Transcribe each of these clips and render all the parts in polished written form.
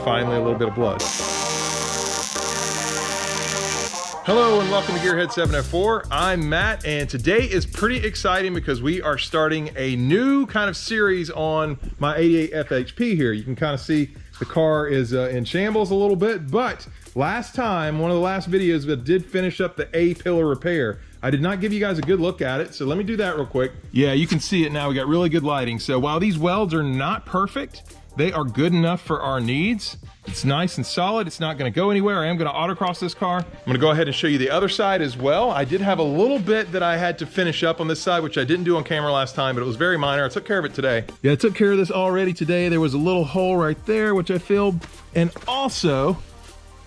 Finally, a little bit of blood. Hello and welcome to Gearhead 704. I'm Matt, and today is pretty exciting because we are starting a new kind of series on my 88 FHP here. You can kind of see the car is in shambles a little bit, but last time, one of the last videos that did finish up the A-pillar repair, I did not give you guys a good look at it, so let me do that real quick. Yeah, you can see it now. We got really good lighting. So while these welds are not perfect, they are good enough for our needs. It's nice and solid. It's not gonna go anywhere. I am gonna autocross this car. I'm gonna go ahead and show you the other side as well. I did have a little bit that I had to finish up on this side, which I didn't do on camera last time, but it was very minor. I took care of it today. Yeah, I took care of this already today. There was a little hole right there, which I filled. And also,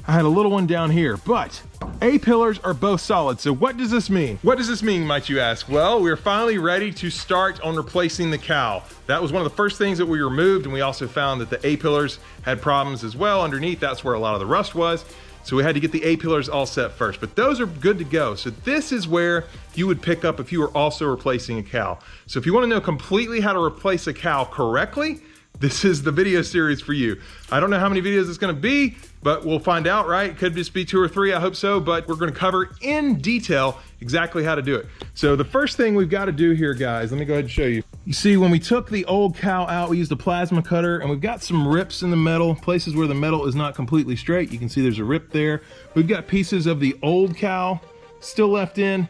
I had a little one down here, but A-pillars are both solid. So what does this mean? What does this mean, might you ask? Well, we're finally ready to start on replacing the cowl. That was one of the first things that we removed, and we also found that the A-pillars had problems as well underneath. That's where a lot of the rust was. So we had to get the A-pillars all set first, but those are good to go. So this is where you would pick up if you were also replacing a cowl. So if you wanna know completely how to replace a cowl correctly, this is the video series for you. I don't know how many videos it's gonna be, but we'll find out, right? It could just be 2 or 3, I hope so, but we're gonna cover in detail exactly how to do it. So the first thing we've gotta do here, guys, let me go ahead and show you. You see, when we took the old cowl out, we used a plasma cutter, and we've got some rips in the metal, places where the metal is not completely straight. You can see there's a rip there. We've got pieces of the old cowl still left in.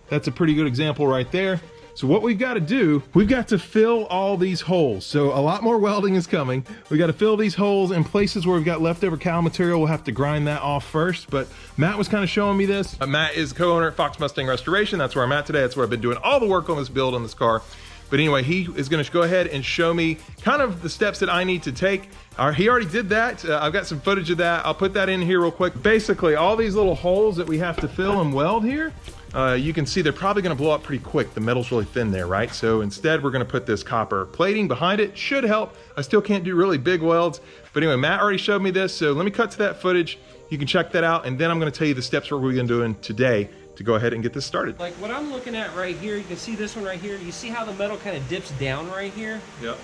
That's a pretty good example right there. So what we've got to do, we've got to fill all these holes. So a lot more welding is coming. We got to fill these holes in places where we've got leftover cowl material. We'll have to grind that off first, but Matt was kind of showing me this. Matt is co-owner at Fox Mustang Restoration. That's where I'm at today. That's where I've been doing all the work on this build on this car. But anyway, he is going to go ahead and show me kind of the steps that I need to take. He already did that. I've got some footage of that. I'll put that in here real quick. Basically, all these little holes that we have to fill and weld here, you can see they're probably gonna blow up pretty quick. The metal's really thin there, right? So instead, we're gonna put this copper plating behind it. Should help. I still can't do really big welds. But anyway, Matt already showed me this, so let me cut to that footage. You can check that out, and then I'm gonna tell you the steps we're gonna do in today to go ahead and get this started. Like what I'm looking at right here, you can see this one right here. You see how the metal kind of dips down right here? Yep.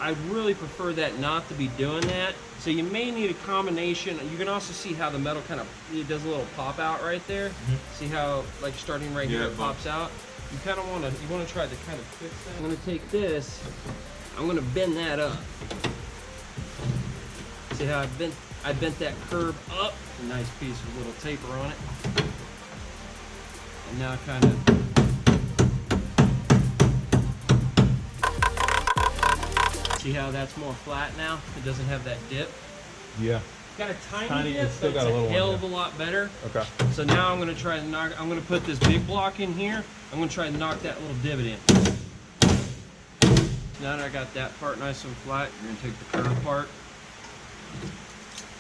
I really prefer that not to be doing that. So you may need a combination. You can also see how the metal kind of, it does a little pop out right there. See how, like starting right here, it pops out. You kind of want to try to kind of fix that. I'm going to take this, I'm going to bend that up. See how I bent that curve up? A nice piece of little taper on it. And now kind of, see how that's more flat now? It doesn't have that dip. Yeah. Got a tiny dip, still but got it's a a little hell one, of a lot better. Okay. So now I'm gonna try to knock, I'm gonna put this big block in here. I'm gonna try to knock that little divot in. Now that I got that part nice and flat, you're gonna take the curved part.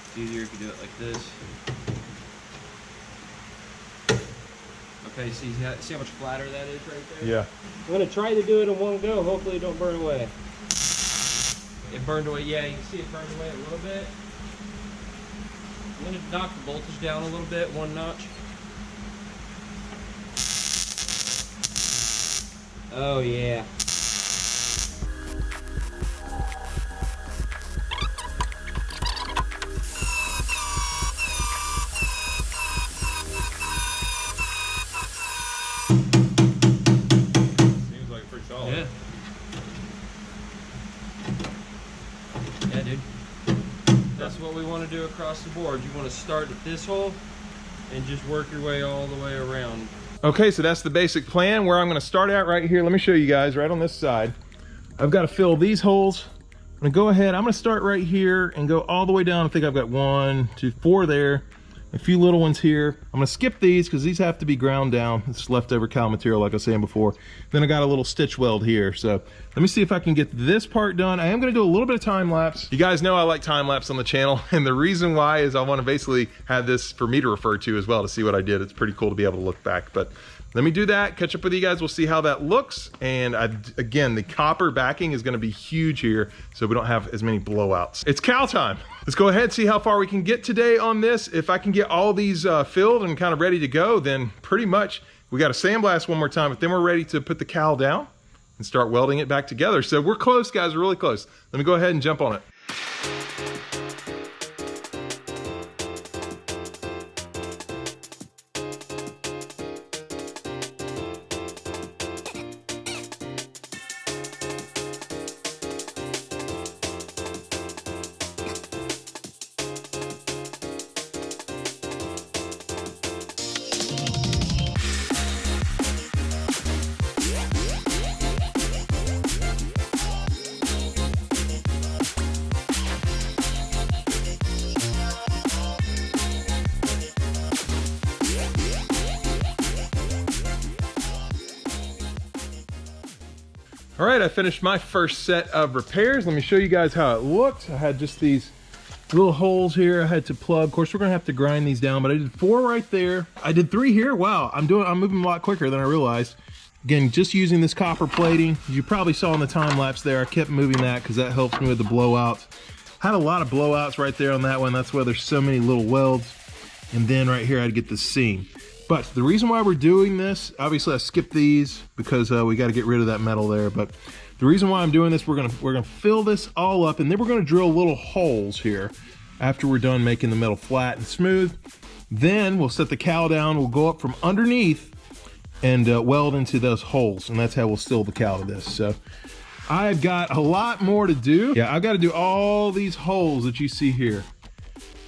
It's easier if you do it like this. Okay, see how much flatter that is right there? Yeah. I'm gonna try to do it in one go. Hopefully it don't burn away. It burned away. Yeah, you can see it burned away a little bit. I'm gonna knock the voltage down a little bit, 1 notch. Oh yeah. Seems like pretty solid. Yeah. Yeah, dude. That's what we want to do across the board. You want to start at this hole and just work your way all the way around. Okay, so that's the basic plan. Where I'm gonna start out right here. Let me show you guys right on this side. I've got to fill these holes. I'm gonna go ahead, I'm gonna start right here and go all the way down. I think I've got 1, 2, 4 there. A few little ones here. I'm gonna skip these because these have to be ground down. It's leftover cowl material, like I was saying before. Then I got a little stitch weld here. So let me see if I can get this part done. I am gonna do a little bit of time lapse. You guys know I like time lapse on the channel, and the reason why is I want to basically have this for me to refer to as well to see what I did. It's pretty cool to be able to look back. But let me do that, catch up with you guys. We'll see how that looks. And again, the copper backing is gonna be huge here, so we don't have as many blowouts. It's cowl time. Let's go ahead and see how far we can get today on this. If I can get all these filled and kind of ready to go, then pretty much we got to sandblast one more time, but then we're ready to put the cowl down and start welding it back together. So we're close, guys, we're really close. Let me go ahead and jump on it. All right, I finished my first set of repairs. Let me show you guys how it looked. I had just these little holes here I had to plug. Of course, we're gonna have to grind these down, but I did 4 right there. I did 3 here. Wow, I'm moving a lot quicker than I realized. Again, just using this copper plating. You probably saw in the time lapse there, I kept moving that because that helps me with the blowouts. Had a lot of blowouts right there on that one. That's why there's so many little welds. And then right here, I had to get the seam. But the reason why we're doing this, obviously I skipped these because we got to get rid of that metal there. But the reason why I'm doing this, we're gonna fill this all up, and then we're gonna drill little holes here after we're done making the metal flat and smooth. Then we'll set the cowl down. We'll go up from underneath and weld into those holes, and that's how we'll seal the cowl to this. So I've got a lot more to do. Yeah, I've got to do all these holes that you see here,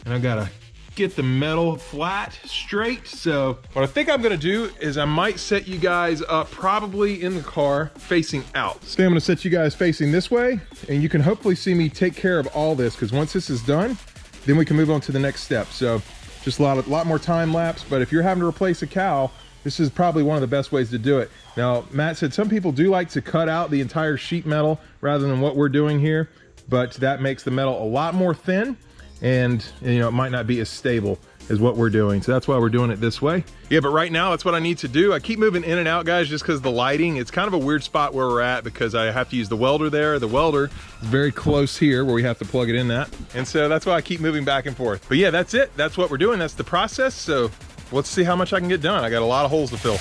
and I've got to get the metal flat straight. So what I think I'm gonna do is I might set you guys up probably in the car facing out. So I'm gonna set you guys facing this way, and you can hopefully see me take care of all this, because once this is done, then we can move on to the next step. So just a lot more time lapse, but if you're having to replace a cowl, this is probably one of the best ways to do it. Now, Matt said some people do like to cut out the entire sheet metal rather than what we're doing here, but that makes the metal a lot more thin, and you know, it might not be as stable as what we're doing. So that's why we're doing it this way. Yeah, but right now that's what I need to do. I keep moving in and out, guys, just because the lighting, it's kind of a weird spot where we're at because I have to use the welder there. The welder is very close here where we have to plug it in that. And so that's why I keep moving back and forth. But yeah, that's it. That's what we're doing. That's the process. So let's see how much I can get done. I got a lot of holes to fill.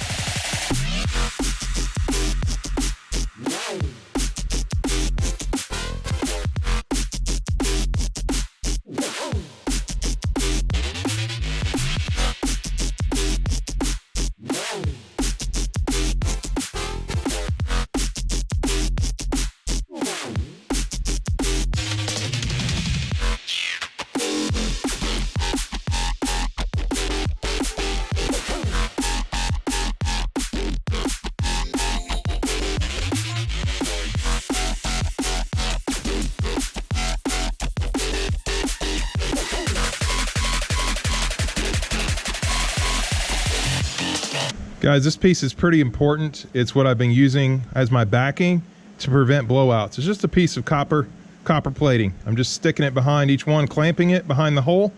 Guys, this piece is pretty important. It's what I've been using as my backing to prevent blowouts. It's just a piece of copper plating. I'm just sticking it behind each one, clamping it behind the hole,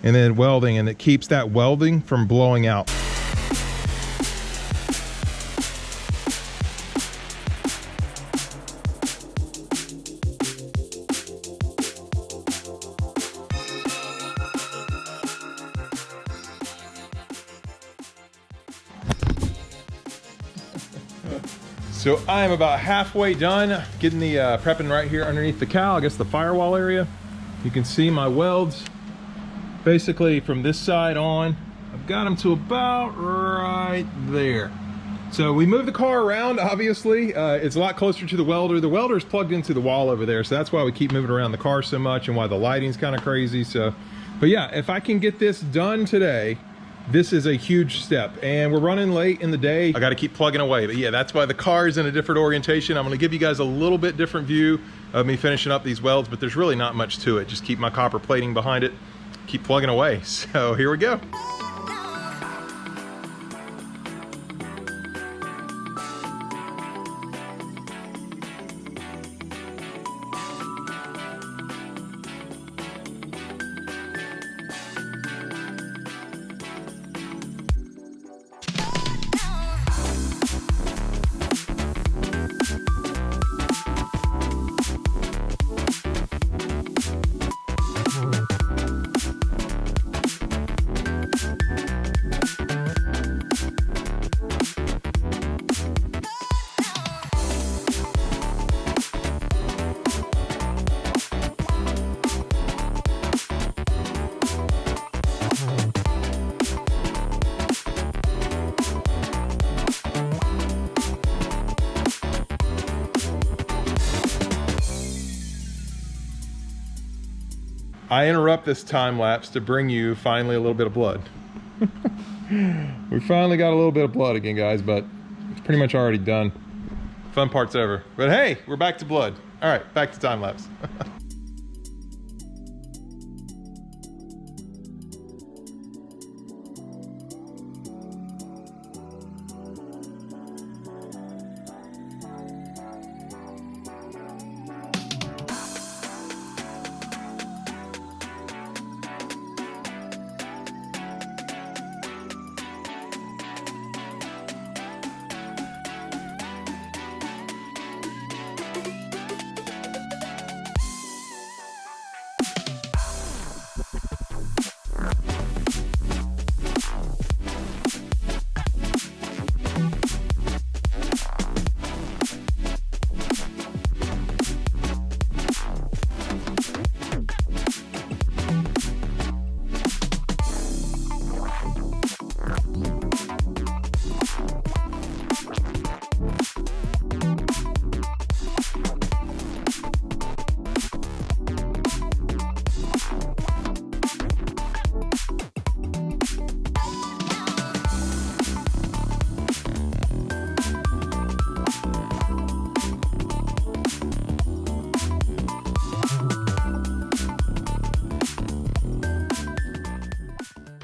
and then welding, and it keeps that welding from blowing out. So I am about halfway done getting the prepping right here underneath the cowl, I guess the firewall area. You can see my welds basically from this side on. I've got them to about right there. So we moved the car around, obviously. It's a lot closer to the welder. The welder is plugged into the wall over there, so that's why we keep moving around the car so much and why the lighting's kind of crazy. So, but yeah, if I can get this done today, this is a huge step, and we're running late in the day. I got to keep plugging away, but yeah, that's why the car is in a different orientation. I'm going to give you guys a little bit different view of me finishing up these welds, but there's really not much to it. Just keep my copper plating behind it, keep plugging away. So here we go. I interrupt this time lapse to bring you finally a little bit of blood. We finally got a little bit of blood again, guys, but it's pretty much already done. Fun part's over. But hey, we're back to blood. All right, back to time lapse.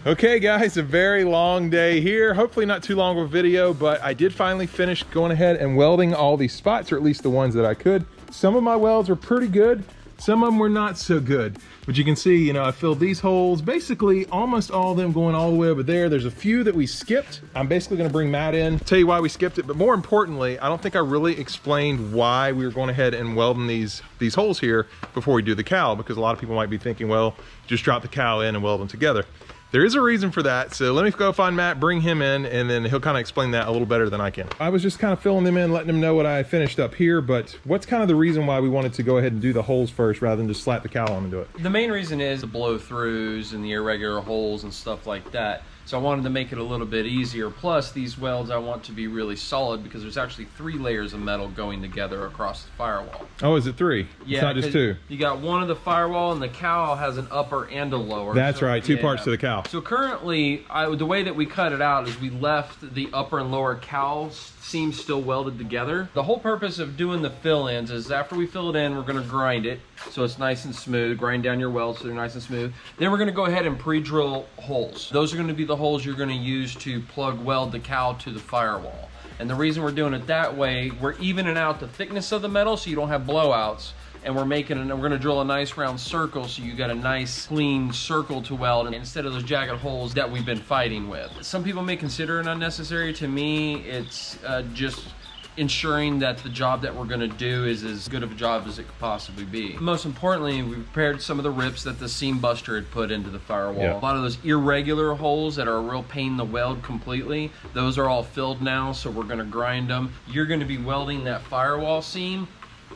Okay guys, a very long day here. Hopefully not too long of a video, but I did finally finish going ahead and welding all these spots, or at least the ones that I could. Some of my welds were pretty good, some of them were not so good. But you can see, you know, I filled these holes, basically almost all of them going all the way over there. There's a few that we skipped. I'm basically gonna bring Matt in, tell you why we skipped it, but more importantly, I don't think I really explained why we were going ahead and welding these holes here before we do the cowl, because a lot of people might be thinking, well, just drop the cowl in and weld them together. There is a reason for that, so let me go find Matt, bring him in, and then he'll kind of explain that a little better than I can. I was just kind of filling them in, letting them know what I finished up here, but what's kind of the reason why we wanted to go ahead and do the holes first rather than just slap the cowl on and do it? The main reason is the blow-throughs and the irregular holes and stuff like that. So I wanted to make it a little bit easier. Plus, these welds I want to be really solid because there's actually 3 layers of metal going together across the firewall. Oh, is it 3? Yeah, it's not just 2. You got one of the firewall, and the cowl has an upper and a lower. That's so, right, 2 parts to the cowl. So currently, the way that we cut it out is we left the upper and lower cowl seams still welded together. The whole purpose of doing the fill-ins is after we fill it in, we're gonna grind it so it's nice and smooth, grind down your welds so they're nice and smooth. Then we're gonna go ahead and pre-drill holes. Those are gonna be the holes you're gonna use to plug weld the cowl to the firewall. And the reason we're doing it that way, we're evening out the thickness of the metal so you don't have blowouts. And we're gonna drill a nice round circle so you got a nice clean circle to weld instead of those jagged holes that we've been fighting with. Some people may consider it unnecessary. To me, it's just ensuring that the job that we're gonna do is as good of a job as it could possibly be. Most importantly, we prepared some of the rips that the seam buster had put into the firewall. Yeah. A lot of those irregular holes that are a real pain to weld completely, those are all filled now, so we're gonna grind them. You're gonna be welding that firewall seam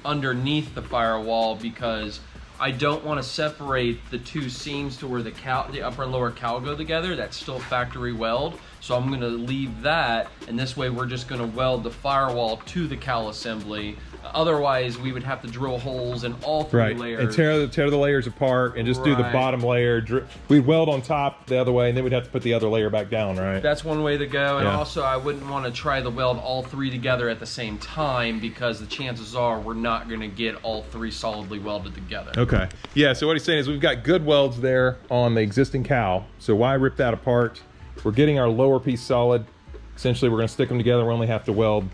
underneath the firewall because I don't want to separate the 2 seams to where the upper and lower cowl go together. That's still factory weld. So I'm gonna leave that, and this way we're just gonna weld the firewall to the cowl assembly. Otherwise, we would have to drill holes in all 3 layers. And tear the layers apart and just do the bottom layer. We'd weld on top the other way, and then we'd have to put the other layer back down, right? That's one way to go. And also, I wouldn't want to try to weld all 3 together at the same time because the chances are we're not going to get all 3 solidly welded together. Okay. Yeah, so what he's saying is we've got good welds there on the existing cowl. So why rip that apart? We're getting our lower piece solid. Essentially, we're going to stick them together. We only have to weld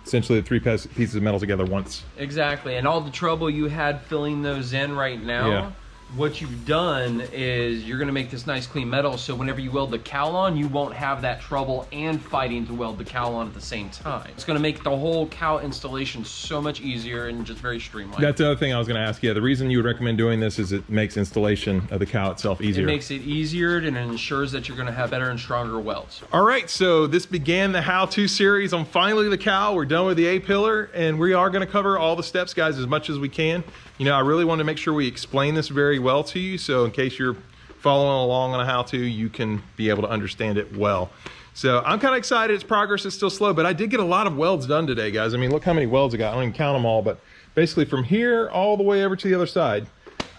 essentially the 3 pieces of metal together once. Exactly, and all the trouble you had filling those in right now, what you've done is you're gonna make this nice clean metal so whenever you weld the cowl on, you won't have that trouble and fighting to weld the cowl on at the same time. It's gonna make the whole cowl installation so much easier and just very streamlined. That's the other thing I was gonna ask you. The reason you would recommend doing this is it makes installation of the cowl itself easier. It makes it easier and it ensures that you're gonna have better and stronger welds. All right, so this began the how-to series on finally the cowl. We're done with the A-pillar and we are gonna cover all the steps, guys, as much as we can. You know, I really want to make sure we explain this very well to you, so in case you're following along on a how-to, you can be able to understand it well. So I'm kind of excited. Its progress is still slow, but I did get a lot of welds done today, guys. I mean, look how many welds I got. I don't even count them all, but basically from here all the way over to the other side,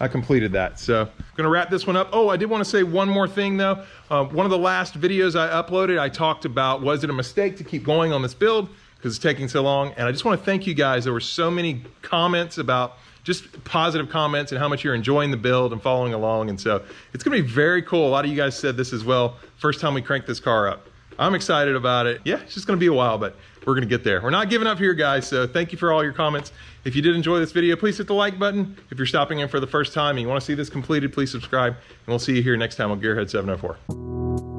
I completed that. So I'm gonna wrap this one up. Oh, I did want to say one more thing though. One of the last videos I uploaded, I talked about, was it a mistake to keep going on this build because it's taking so long? And I just want to thank you guys. There were so many comments about, just positive comments, and how much you're enjoying the build and following along. And so it's gonna be very cool. A lot of you guys said this as well. First time we cranked this car up. I'm excited about it. Yeah, it's just gonna be a while, but we're gonna get there. We're not giving up here, guys, so thank you for all your comments. If you did enjoy this video, please hit the like button. If you're stopping in for the first time and you wanna see this completed, please subscribe, and we'll see you here next time on Gearhead 704.